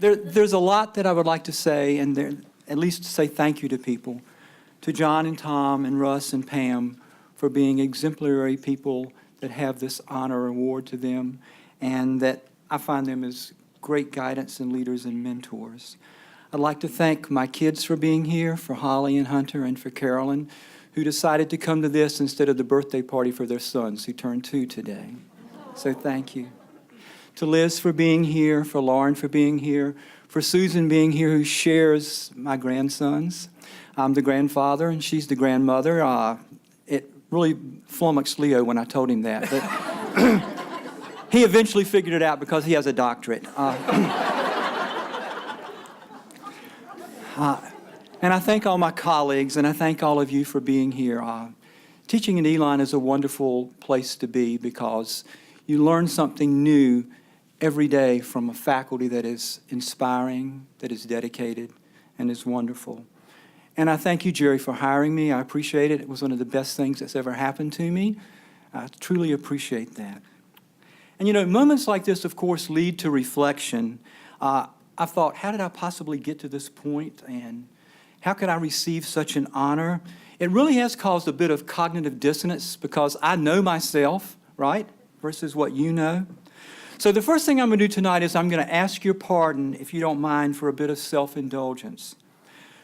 There's a lot that I would like to say, and at least to say thank you to people, to John and Tom and Russ and Pam for being exemplary people that have this honor award to them, and that I find them as great guidance and leaders and mentors. I'd like to thank my kids for being here, for Holly and Hunter and for Carolyn, who decided to come to this instead of the birthday party for their sons, who turned 2 today. So thank you. To Liz for being here, for Lauren for being here, for Susan being here, who shares my grandsons. I'm the grandfather and she's the grandmother. It really flummoxed Leo when I told him that, but he eventually figured it out because he has a doctorate. And I thank all my colleagues, and I thank all of you for being here. Teaching at Elon is a wonderful place to be because you learn something new every day from a faculty that is inspiring, that is dedicated, and is wonderful. And I thank you, Jerry, for hiring me. I appreciate it. It was one of the best things that's ever happened to me. I truly appreciate that. And you know, moments like this, of course, lead to reflection. I thought, how did I possibly get to this point, and how could I receive such an honor? It really has caused a bit of cognitive dissonance because I know myself, right, versus what you know. So the first thing I'm going to do tonight is I'm going to ask your pardon, if you don't mind, for a bit of self-indulgence.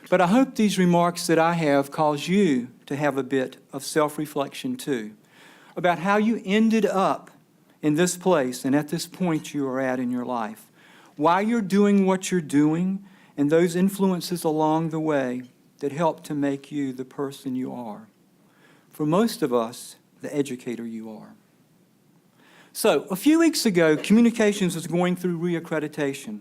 But I hope these remarks that I have cause you to have a bit of self-reflection too, about how you ended up in this place and at this point you are at in your life, why you're doing what you're doing, and those influences along the way that help to make you the person you are. For most of us, the educator you are. So, a few weeks ago, communications was going through reaccreditation.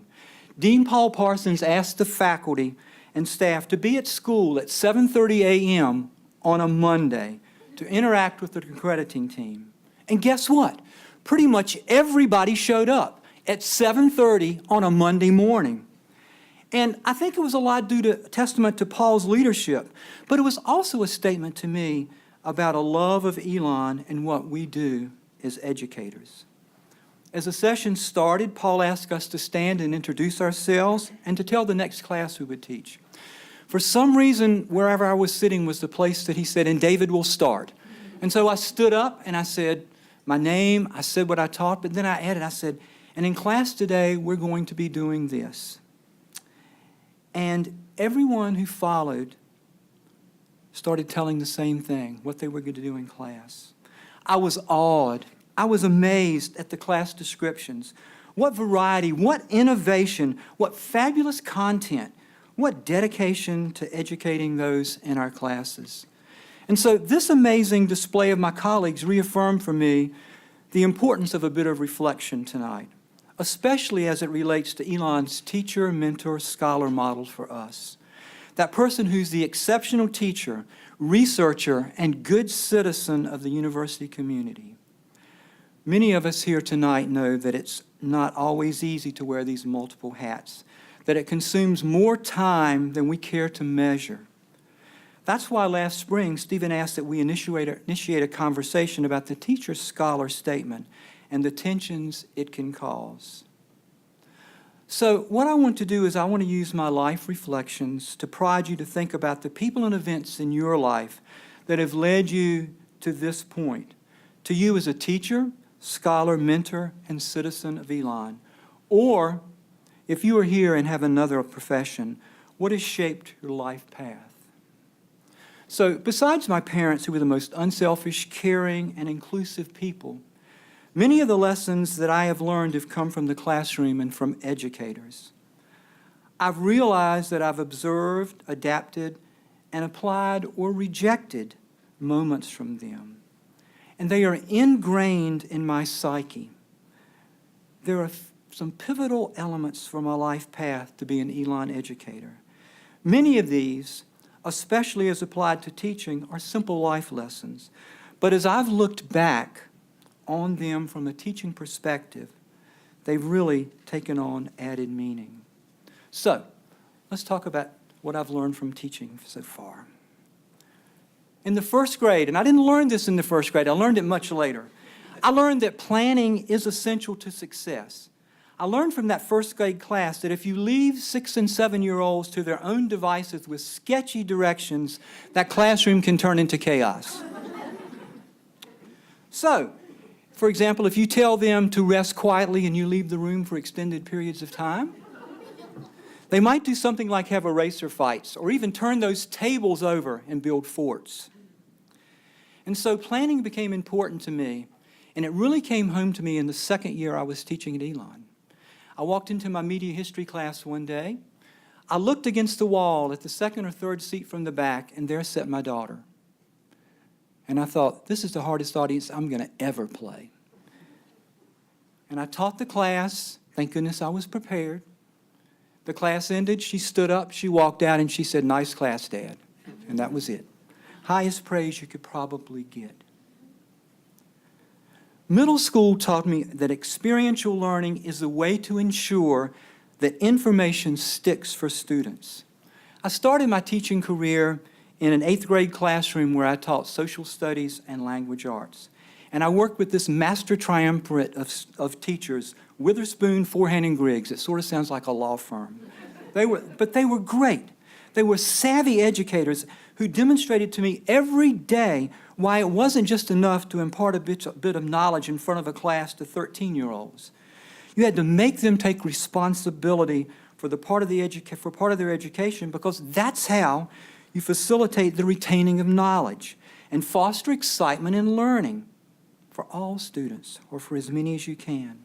Dean Paul Parsons asked the faculty and staff to be at school at 7:30 a.m. on a Monday to interact with the accrediting team. And guess what? Pretty much everybody showed up at 7:30 on a Monday morning. And I think it was a lot due to testament to Paul's leadership, but it was also a statement to me about a love of Elon and what we do as educators. As the session started, Paul asked us to stand and introduce ourselves and to tell the next class we would teach. For some reason, wherever I was sitting was the place that he said, and David will start. And so I stood up and I said my name, I said what I taught, but then I added, I said, and in class today, we're going to be doing this. And everyone who followed started telling the same thing, what they were going to do in class. I was awed. I was amazed at the class descriptions. What variety, what innovation, what fabulous content, what dedication to educating those in our classes. And so this amazing display of my colleagues reaffirmed for me the importance of a bit of reflection tonight, especially as it relates to Elon's teacher, mentor, scholar model for us. That person who's the exceptional teacher, researcher, and good citizen of the university community. Many of us here tonight know that it's not always easy to wear these multiple hats, that it consumes more time than we care to measure. That's why last spring, Stephen asked that we initiate a conversation about the teacher-scholar statement and the tensions it can cause. So what I want to do is I want to use my life reflections to prod you to think about the people and events in your life that have led you to this point, to you as a teacher, scholar, mentor, and citizen of Elon. Or, if you are here and have another profession, what has shaped your life path? So, besides my parents, who were the most unselfish, caring, and inclusive people, many of the lessons that I have learned have come from the classroom and from educators. I've realized that I've observed, adapted, and applied or rejected moments from them. And they are ingrained in my psyche. There are some pivotal elements for my life path to be an Elon educator. Many of these, especially as applied to teaching, are simple life lessons. But as I've looked back on them from a teaching perspective, they've really taken on added meaning. So, let's talk about what I've learned from teaching so far. In the first grade, and I didn't learn this in the first grade, I learned it much later, I learned that planning is essential to success. I learned from that first grade class that if you leave 6 and 7-year-olds to their own devices with sketchy directions, that classroom can turn into chaos. So, for example, if you tell them to rest quietly and you leave the room for extended periods of time, they might do something like have eraser fights or even turn those tables over and build forts. And so planning became important to me, and it really came home to me in the second year I was teaching at Elon. I walked into my media history class one day. I looked against the wall at the second or third seat from the back, and there sat my daughter. And I thought, this is the hardest audience I'm going to ever play. And I taught the class. Thank goodness I was prepared. The class ended. She stood up, she walked out, and she said, "Nice class, Dad." And that was it. Highest praise you could probably get. Middle school taught me that experiential learning is a way to ensure that information sticks for students. I started my teaching career in an 8th grade classroom where I taught social studies and language arts. And I worked with this master triumvirate of teachers, Witherspoon, Forehand, and Griggs. It sort of sounds like a law firm. But they were great. They were savvy educators who demonstrated to me every day why it wasn't just enough to impart a bit of knowledge in front of a class to 13-year-olds. You had to make them take responsibility for part of their education, because that's how you facilitate the retaining of knowledge and foster excitement in learning for all students, or for as many as you can.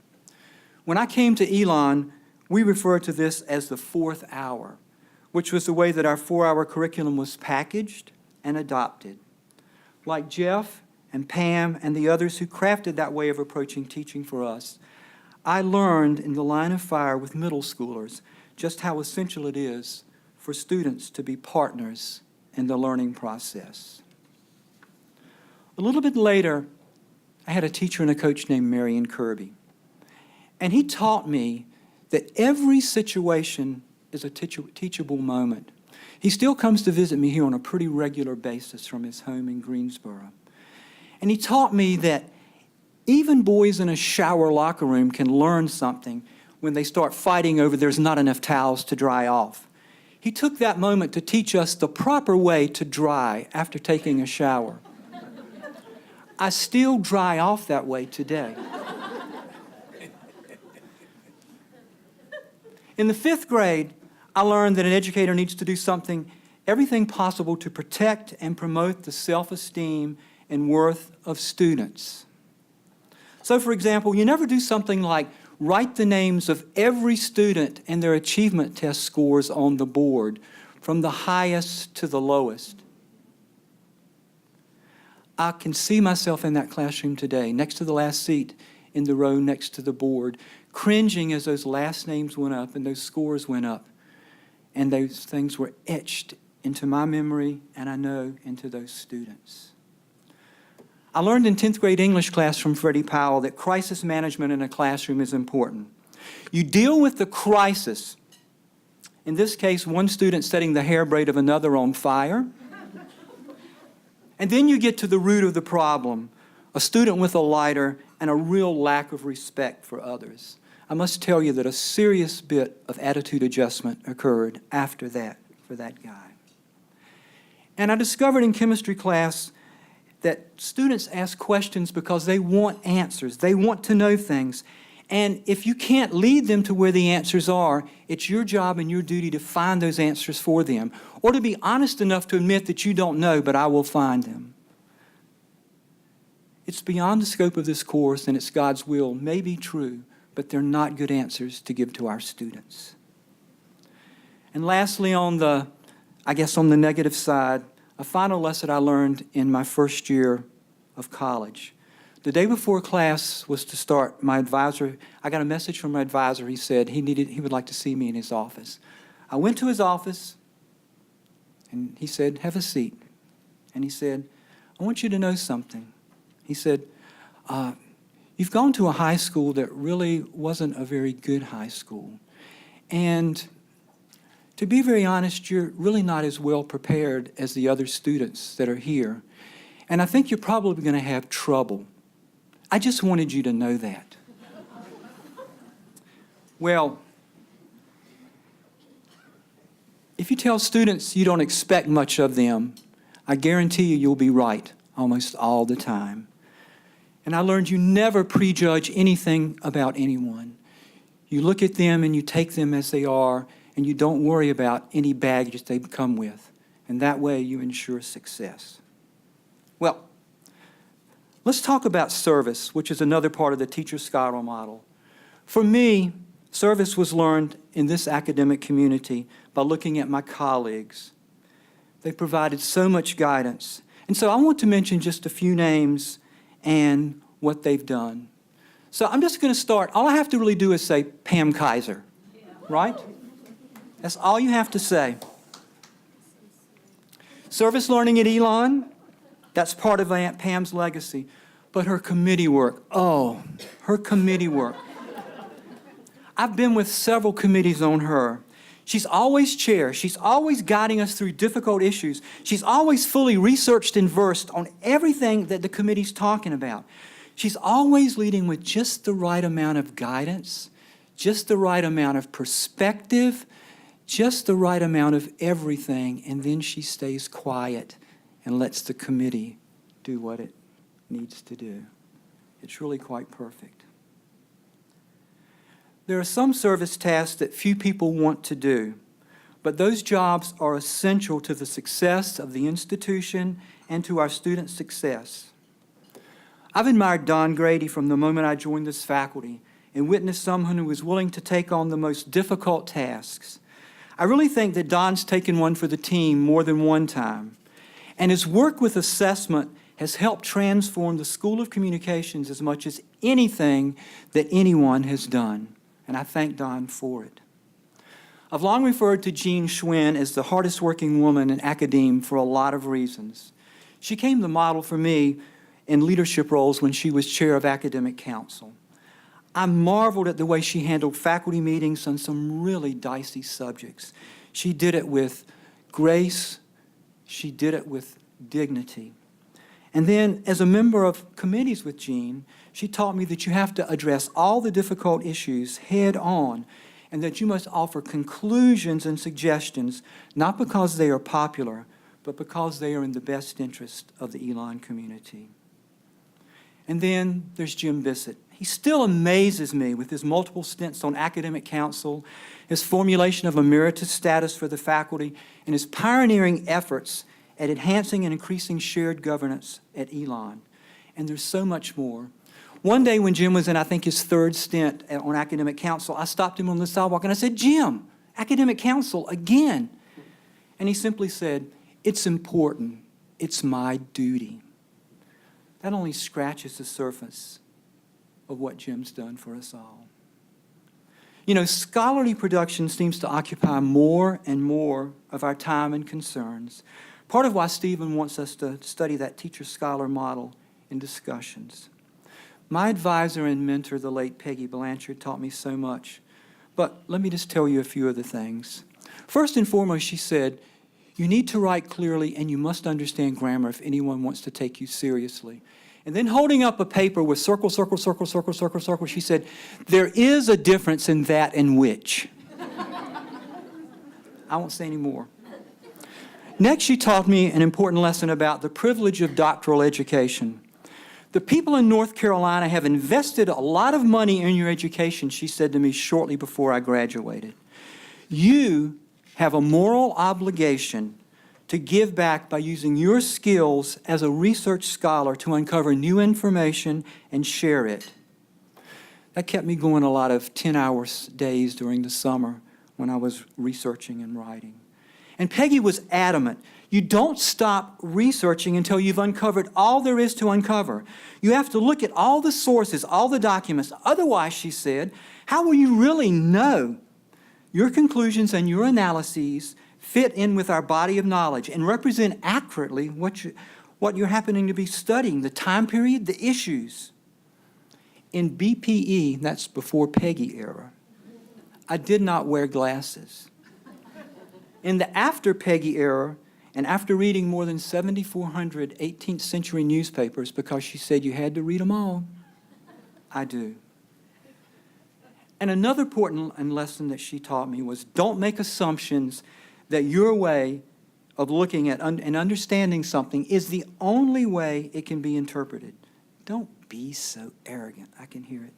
When I came to Elon, we referred to this as the 4th hour, which was the way that our 4-hour curriculum was packaged and adopted. Like Jeff and Pam and the others who crafted that way of approaching teaching for us, I learned in the line of fire with middle schoolers just how essential it is for students to be partners in the learning process. A little bit later, I had a teacher and a coach named Marion Kirby. And he taught me that every situation is a teachable moment. He still comes to visit me here on a pretty regular basis from his home in Greensboro. And he taught me that even boys in a shower locker room can learn something when they start fighting over there's not enough towels to dry off. He took that moment to teach us the proper way to dry after taking a shower. I still dry off that way today. In the 5th grade, I learned that an educator needs to do everything possible to protect and promote the self-esteem and worth of students. So, for example, you never do something like write the names of every student and their achievement test scores on the board, from the highest to the lowest. I can see myself in that classroom today, next to the last seat in the row next to the board, cringing as those last names went up and those scores went up. And those things were etched into my memory, and I know into those students. I learned in 10th grade English class from Freddie Powell that crisis management in a classroom is important. You deal with the crisis, in this case, one student setting the hair braid of another on fire, and then you get to the root of the problem, a student with a lighter and a real lack of respect for others. I must tell you that a serious bit of attitude adjustment occurred after that for that guy. And I discovered in chemistry class that students ask questions because they want answers. They want to know things. And if you can't lead them to where the answers are, it's your job and your duty to find those answers for them, or to be honest enough to admit that you don't know, but I will find them. It's beyond the scope of this course, and it's God's will, may be true, but they're not good answers to give to our students. And lastly, on the negative side, a final lesson I learned in my first year of college. The day before class was to start, I got a message from my advisor. He said he would like to see me in his office. I went to his office, and he said, "Have a seat." And he said, "I want you to know something." He said, "You've gone to a high school that really wasn't a very good high school. And to be very honest, you're really not as well prepared as the other students that are here. And I think you're probably going to have trouble. I just wanted you to know that." Well, if you tell students you don't expect much of them, I guarantee you you'll be right almost all the time. And I learned you never prejudge anything about anyone. You look at them and you take them as they are, and you don't worry about any baggage they come with. And that way you ensure success. Well, let's talk about service, which is another part of the teacher-scholar model. For me, service was learned in this academic community by looking at my colleagues. They provided so much guidance. And so I want to mention just a few names and what they've done. So I'm just going to start. All I have to really do is say Pam Kaiser, right? That's all you have to say. Service learning at Elon, that's part of Aunt Pam's legacy. But her committee work, oh, her committee work. I've been with several committees on her. She's always chair. She's always guiding us through difficult issues. She's always fully researched and versed on everything that the committee's talking about. She's always leading with just the right amount of guidance, just the right amount of perspective, just the right amount of everything, and then she stays quiet and lets the committee do what it needs to do. It's really quite perfect. There are some service tasks that few people want to do, but those jobs are essential to the success of the institution and to our students' success. I've admired Don Grady from the moment I joined this faculty and witnessed someone who was willing to take on the most difficult tasks. I really think that Don's taken one for the team more than one time, and his work with assessment has helped transform the School of Communications as much as anything that anyone has done. And I thank Don for it. I've long referred to Jean Schwinn as the hardest working woman in academia for a lot of reasons. She became the model for me in leadership roles when she was chair of academic council. I marveled at the way she handled faculty meetings on some really dicey subjects. She did it with grace. She did it with dignity. And then, as a member of committees with Jean, she taught me that you have to address all the difficult issues head on, and that you must offer conclusions and suggestions, not because they are popular, but because they are in the best interest of the Elon community. And then there's Jim Bissett. He still amazes me with his multiple stints on academic council, his formulation of emeritus status for the faculty, and his pioneering efforts at enhancing and increasing shared governance at Elon. And there's so much more. One day when Jim was in, I think, his third stint on academic council, I stopped him on the sidewalk and I said, "Jim, academic council again." And he simply said, "It's important. It's my duty." That only scratches the surface of what Jim's done for us all. You know, scholarly production seems to occupy more and more of our time and concerns. Part of why Stephen wants us to study that teacher-scholar model in discussions. My advisor and mentor, the late Peggy Blanchard, taught me so much. But let me just tell you a few of the things. First and foremost, she said, you need to write clearly and you must understand grammar if anyone wants to take you seriously. And then holding up a paper with circle, circle, circle, circle, circle, circle, she said, there is a difference in that and which. I won't say any more. Next, she taught me an important lesson about the privilege of doctoral education. The people in North Carolina have invested a lot of money in your education, she said to me shortly before I graduated. You have a moral obligation to give back by using your skills as a research scholar to uncover new information and share it. That kept me going a lot of 10-hour days during the summer when I was researching and writing. And Peggy was adamant. You don't stop researching until you've uncovered all there is to uncover. You have to look at all the sources, all the documents. Otherwise, she said, how will you really know your conclusions and your analyses fit in with our body of knowledge and represent accurately what you're happening to be studying, the time period, the issues? In BPE, that's before Peggy era, I did not wear glasses. In the after Peggy era, and after reading more than 7,400 18th century newspapers, because she said you had to read them all, I do. And another important lesson that she taught me was don't make assumptions that your way of looking at and understanding something is the only way it can be interpreted. Don't be so arrogant. I can hear it.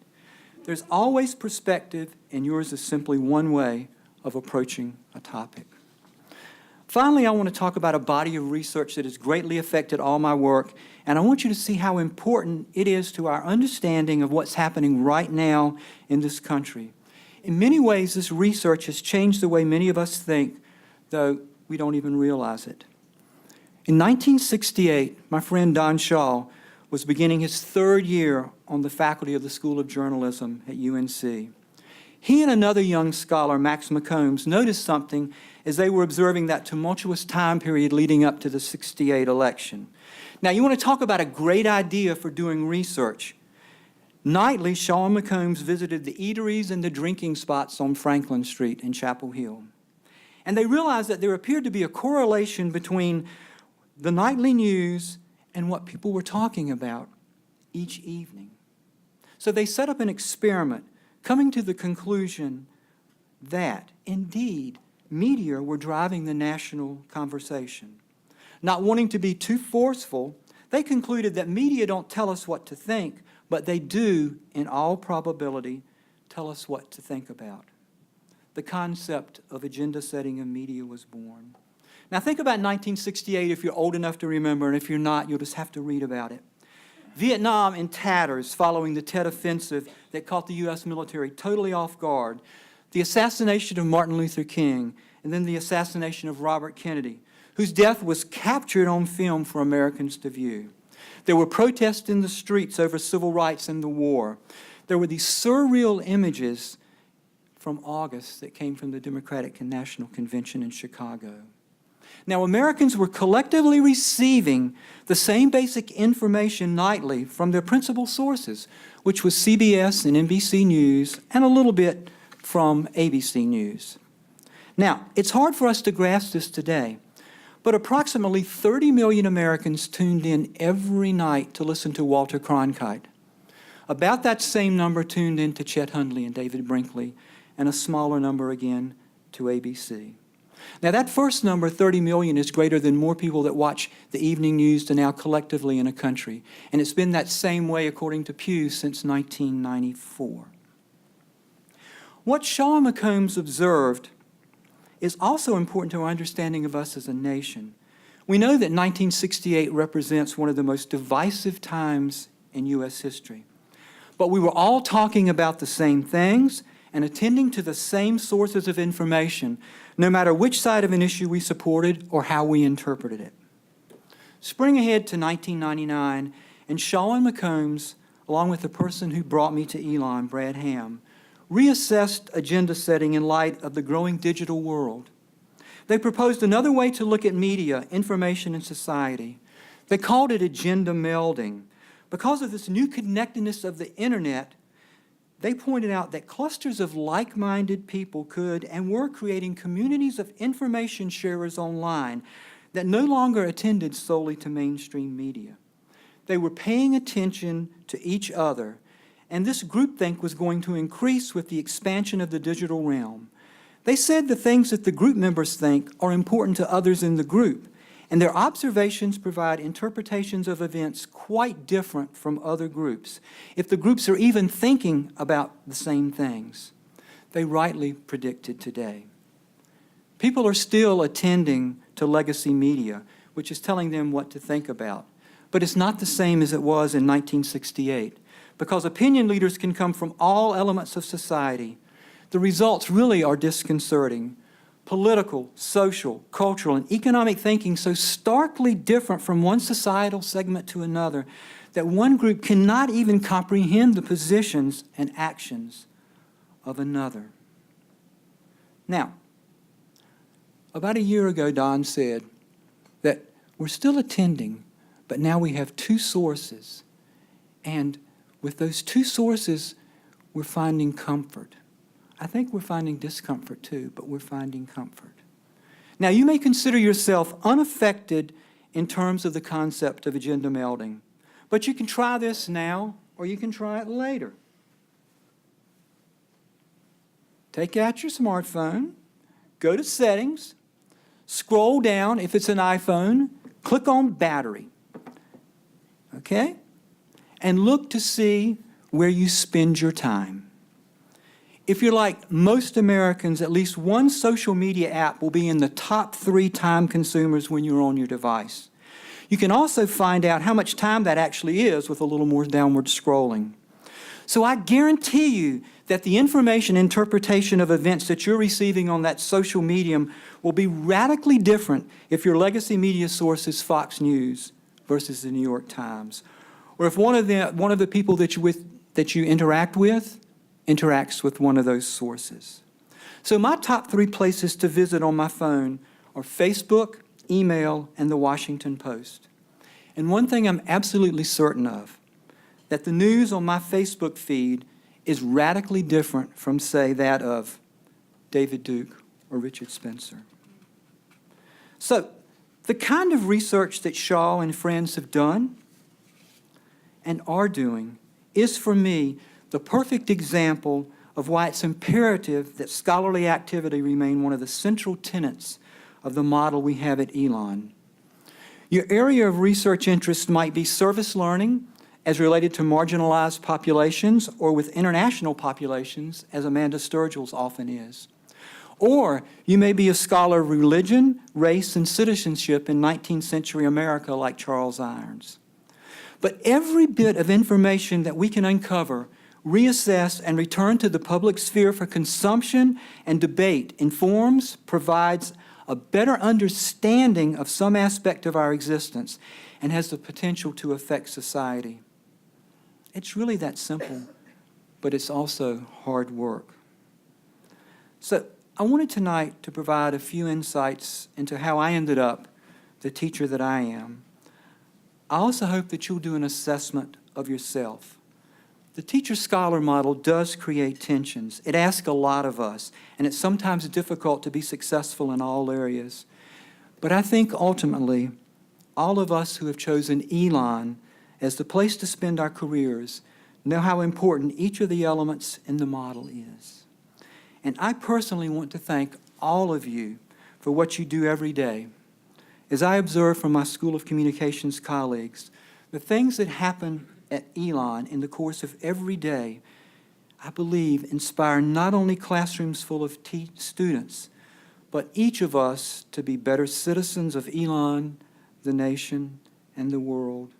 There's always perspective, and yours is simply one way of approaching a topic. Finally, I want to talk about a body of research that has greatly affected all my work, and I want you to see how important it is to our understanding of what's happening right now in this country. In many ways, this research has changed the way many of us think, though we don't even realize it. In 1968, my friend Don Shaw was beginning his third year on the faculty of the School of Journalism at UNC. He and another young scholar, Max McCombs, noticed something as they were observing that tumultuous time period leading up to the '68 election. Now, you want to talk about a great idea for doing research. Nightly, Shaw and McCombs visited the eateries and the drinking spots on Franklin Street in Chapel Hill. And they realized that there appeared to be a correlation between the nightly news and what people were talking about each evening. So they set up an experiment, coming to the conclusion that, indeed, media were driving the national conversation. Not wanting to be too forceful, they concluded that media don't tell us what to think, but they do, in all probability, tell us what to think about. The concept of agenda setting in media was born. Now think about 1968 if you're old enough to remember, and if you're not, you'll just have to read about it. Vietnam in tatters following the Tet Offensive that caught the U.S. military totally off guard, the assassination of Martin Luther King, and then the assassination of Robert Kennedy, whose death was captured on film for Americans to view. There were protests in the streets over civil rights and the war. There were these surreal images from August that came from the Democratic National Convention in Chicago. Now, Americans were collectively receiving the same basic information nightly from their principal sources, which was CBS and NBC News, and a little bit from ABC News. Now, it's hard for us to grasp this today, but approximately 30 million Americans tuned in every night to listen to Walter Cronkite. About that same number tuned in to Chet Hundley and David Brinkley, and a smaller number again to ABC. Now that first number, 30 million, is greater than more people that watch the evening news than now collectively in a country. And it's been that same way, according to Pew, since 1994. What Shaw and McCombs observed is also important to our understanding of us as a nation. We know that 1968 represents one of the most divisive times in U.S. history. But we were all talking about the same things and attending to the same sources of information, no matter which side of an issue we supported or how we interpreted it. Spring ahead to 1999, and Shaw and McCombs, along with the person who brought me to Elon, Brad Ham, reassessed agenda setting in light of the growing digital world. They proposed another way to look at media, information, and society. They called it agenda melding. Because of this new connectedness of the internet, they pointed out that clusters of like-minded people could and were creating communities of information sharers online that no longer attended solely to mainstream media. They were paying attention to each other, and this groupthink was going to increase with the expansion of the digital realm. They said the things that the group members think are important to others in the group, and their observations provide interpretations of events quite different from other groups, if the groups are even thinking about the same things. They rightly predicted today. People are still attending to legacy media, which is telling them what to think about. But it's not the same as it was in 1968, because opinion leaders can come from all elements of society. The results really are disconcerting. Political, social, cultural, and economic thinking so starkly different from one societal segment to another that one group cannot even comprehend the positions and actions of another. Now, about a year ago, Don said that we're still attending, but now we have two sources. And with those two sources, we're finding comfort. I think we're finding discomfort too, but we're finding comfort. Now, you may consider yourself unaffected in terms of the concept of agenda melding, but you can try this now or you can try it later. take out your smartphone, go to Settings, scroll down, if it's an iPhone, click on Battery, okay? And look to see where you spend your time. If you're like most Americans, at least one social media app will be in the top 3 time consumers when you're on your device. You can also find out how much time that actually is with a little more downward scrolling. So I guarantee you that the information interpretation of events that you're receiving on that social medium will be radically different if your legacy media source is Fox News versus the New York Times, or if one of the people that you interact with interacts with one of those sources. So my top 3 places to visit on my phone are Facebook, email, and the Washington Post. And one thing I'm absolutely certain of, that the news on my Facebook feed is radically different from, say, that of David Duke or Richard Spencer. So the kind of research that Shaw and friends have done and are doing is, for me, the perfect example of why it's imperative that scholarly activity remain one of the central tenets of the model we have at Elon. Your area of research interest might be service learning as related to marginalized populations or with international populations, as Amanda Sturgill's often is. Or you may be a scholar of religion, race, and citizenship in 19th century America like Charles Irons. But every bit of information that we can uncover, reassess, and return to the public sphere for consumption and debate informs, provides a better understanding of some aspect of our existence and has the potential to affect society. It's really that simple, but it's also hard work. So I wanted tonight to provide a few insights into how I ended up the teacher that I am. I also hope that you'll do an assessment of yourself. The teacher-scholar model does create tensions. It asks a lot of us, and it's sometimes difficult to be successful in all areas. But I think ultimately, all of us who have chosen Elon as the place to spend our careers know how important each of the elements in the model is. And I personally want to thank all of you for what you do every day. As I observe from my School of Communications colleagues, the things that happen at Elon in the course of every day, I believe, inspire not only classrooms full of students, but each of us to be better citizens of Elon, the nation, and the world.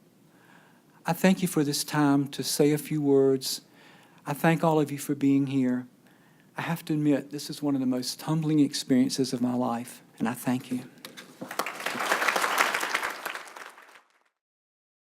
I thank you for this time to say a few words. I thank all of you for being here. I have to admit, this is one of the most humbling experiences of my life, and I thank you.